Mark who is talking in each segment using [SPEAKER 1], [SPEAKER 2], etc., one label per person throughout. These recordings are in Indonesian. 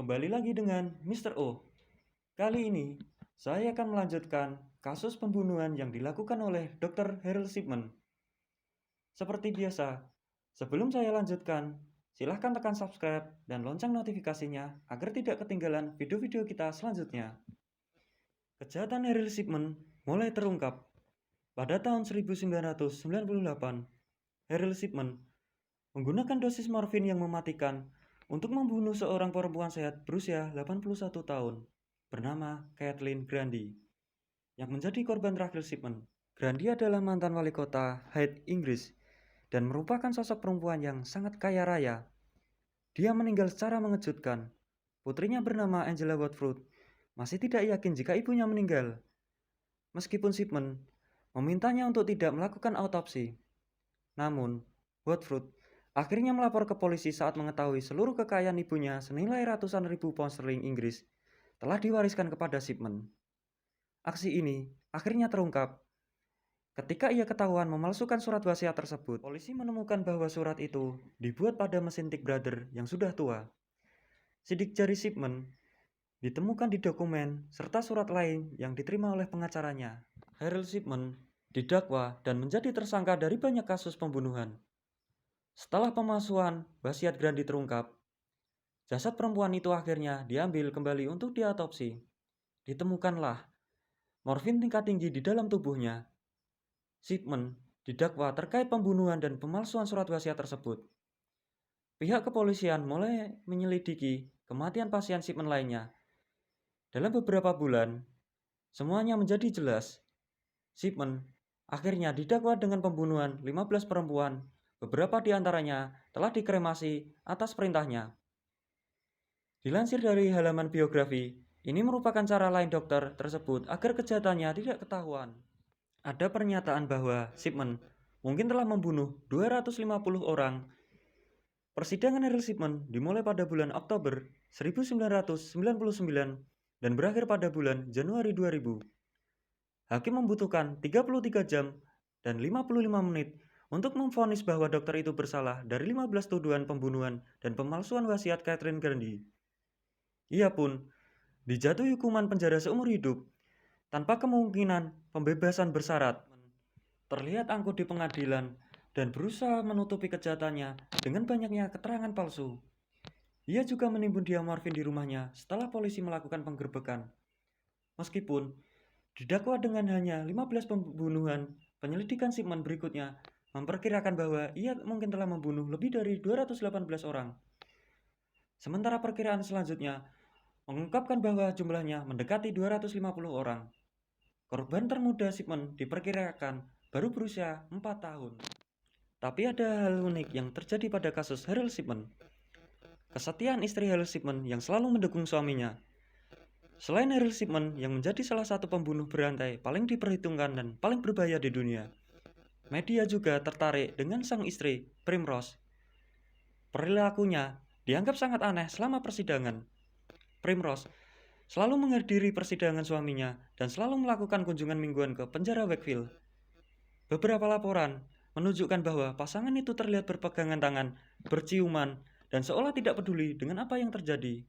[SPEAKER 1] kembali lagi dengan Mr. O. Kali ini, saya akan melanjutkan kasus pembunuhan yang dilakukan oleh Dr. Harold Shipman. Seperti biasa, sebelum saya lanjutkan, silahkan tekan subscribe dan lonceng notifikasinya agar tidak ketinggalan video-video kita selanjutnya. Kejahatan Harold Shipman mulai terungkap. Pada tahun 1998, Harold Shipman menggunakan dosis morfin yang mematikan untuk membunuh seorang perempuan sehat berusia 81 tahun bernama Kathleen Grundy yang menjadi korban terakhir Shipman. Grundy adalah mantan wali kota Hyde, Inggris dan merupakan sosok perempuan yang sangat kaya raya. Dia meninggal secara mengejutkan. Putrinya bernama Angela Watford masih tidak yakin jika ibunya meninggal. Meskipun Shipman memintanya untuk tidak melakukan autopsi. Namun, Watford akhirnya melapor ke polisi saat mengetahui seluruh kekayaan ibunya senilai ratusan ribu pound sterling Inggris telah diwariskan kepada Shipman. Aksi ini akhirnya terungkap. Ketika ia ketahuan memalsukan surat wasiat tersebut, polisi menemukan bahwa surat itu dibuat pada mesin Tick Brother yang sudah tua. Sidik jari Shipman ditemukan di dokumen serta surat lain yang diterima oleh pengacaranya. Harold Shipman didakwa dan menjadi tersangka dari banyak kasus pembunuhan. Setelah pemalsuan wasiat Grundy terungkap, jasad perempuan itu akhirnya diambil kembali untuk diautopsi. Ditemukanlah morfin tingkat tinggi di dalam tubuhnya. Shipman didakwa terkait pembunuhan dan pemalsuan surat wasiat tersebut. Pihak kepolisian mulai menyelidiki kematian pasien Shipman lainnya. Dalam beberapa bulan, semuanya menjadi jelas. Shipman akhirnya didakwa dengan pembunuhan 15 perempuan. Beberapa di antaranya telah dikremasi atas perintahnya. Dilansir dari halaman biografi, ini merupakan cara lain dokter tersebut agar kejahatannya tidak ketahuan. Ada pernyataan bahwa Shipman mungkin telah membunuh 250 orang. Persidangan Harold Shipman dimulai pada bulan Oktober 1999 dan berakhir pada bulan Januari 2000. Hakim membutuhkan 33 jam dan 55 menit untuk memvonis bahwa dokter itu bersalah dari 15 tuduhan pembunuhan dan pemalsuan wasiat Kathleen Grundy. Ia pun dijatuhi hukuman penjara seumur hidup tanpa kemungkinan pembebasan bersyarat. Terlihat angkuh di pengadilan dan berusaha menutupi kejahatannya dengan banyaknya keterangan palsu. Ia juga menimbun dia morfin di rumahnya setelah polisi melakukan penggerbekan. Meskipun didakwa dengan hanya 15 pembunuhan, penyelidikan Shipman berikutnya memperkirakan bahwa ia mungkin telah membunuh lebih dari 218 orang. Sementara perkiraan selanjutnya mengungkapkan bahwa jumlahnya mendekati 250 orang. Korban termuda Shipman diperkirakan baru berusia 4 tahun. Tapi ada hal unik yang terjadi pada kasus Harold Shipman. Kesetiaan istri Harold Shipman yang selalu mendukung suaminya. Selain Harold Shipman yang menjadi salah satu pembunuh berantai paling diperhitungkan dan paling berbahaya di dunia, media juga tertarik dengan sang istri, Primrose. Perilakunya dianggap sangat aneh selama persidangan. Primrose selalu menghadiri persidangan suaminya dan selalu melakukan kunjungan mingguan ke penjara Wakefield. Beberapa laporan menunjukkan bahwa pasangan itu terlihat berpegangan tangan, berciuman, dan seolah tidak peduli dengan apa yang terjadi.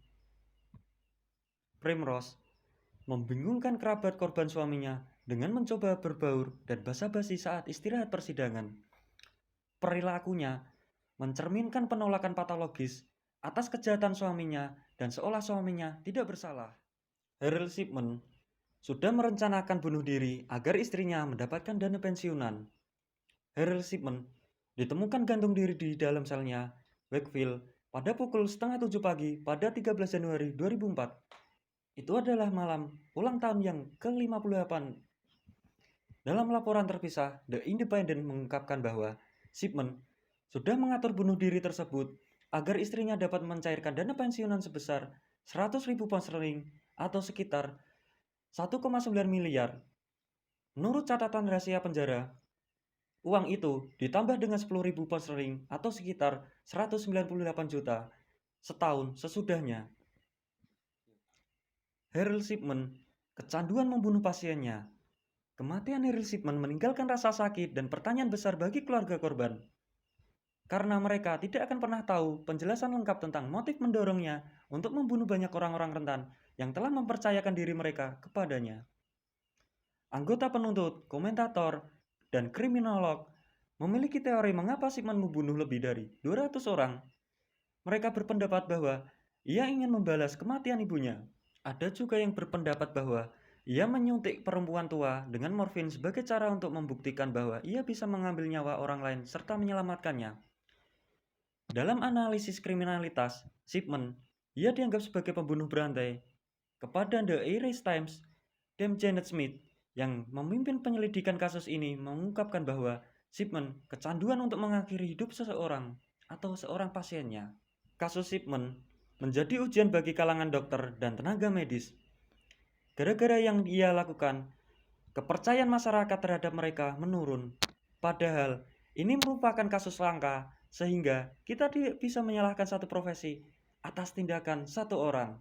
[SPEAKER 1] Primrose membingungkan kerabat korban suaminya dengan mencoba berbaur dan basa-basi saat istirahat persidangan. Perilakunya mencerminkan penolakan patologis atas kejahatan suaminya dan seolah suaminya tidak bersalah. Harold Shipman sudah merencanakan bunuh diri agar istrinya mendapatkan dana pensiunan. Harold Shipman ditemukan gantung diri di dalam selnya Wakefield pada pukul setengah 7 pagi pada 13 Januari 2004. Itu adalah malam ulang tahun yang ke-58. Dalam laporan terpisah, The Independent mengungkapkan bahwa Shipman sudah mengatur bunuh diri tersebut agar istrinya dapat mencairkan dana pensiunan sebesar 100.000 pound sterling atau sekitar 1,9 miliar. Menurut catatan rahasia penjara, uang itu ditambah dengan 10.000 pound sterling atau sekitar 198 juta setahun sesudahnya. Harold Shipman kecanduan membunuh pasiennya. Kematian Harold Shipman meninggalkan rasa sakit dan pertanyaan besar bagi keluarga korban. karena mereka tidak akan pernah tahu penjelasan lengkap tentang motif mendorongnya untuk membunuh banyak orang-orang rentan yang telah mempercayakan diri mereka kepadanya. Anggota penuntut, komentator, dan kriminolog memiliki teori mengapa Shipman membunuh lebih dari 200 orang. Mereka berpendapat bahwa ia ingin membalas kematian ibunya. Ada juga yang berpendapat bahwa ia menyuntik perempuan tua dengan morfin sebagai cara untuk membuktikan bahwa ia bisa mengambil nyawa orang lain serta menyelamatkannya. Dalam analisis kriminalitas, Shipman, ia dianggap sebagai pembunuh berantai. Kepada The Irish Times, Dame Janet Smith yang memimpin penyelidikan kasus ini mengungkapkan bahwa Shipman kecanduan untuk mengakhiri hidup seseorang atau seorang pasiennya. Kasus Shipman menjadi ujian bagi kalangan dokter dan tenaga medis. Gara-gara yang ia lakukan, kepercayaan masyarakat terhadap mereka menurun. Padahal ini merupakan kasus langka, sehingga kita tidak bisa menyalahkan satu profesi atas tindakan satu orang.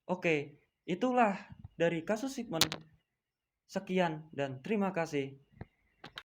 [SPEAKER 1] Oke, itulah dari kasus Shipman. Sekian dan terima kasih.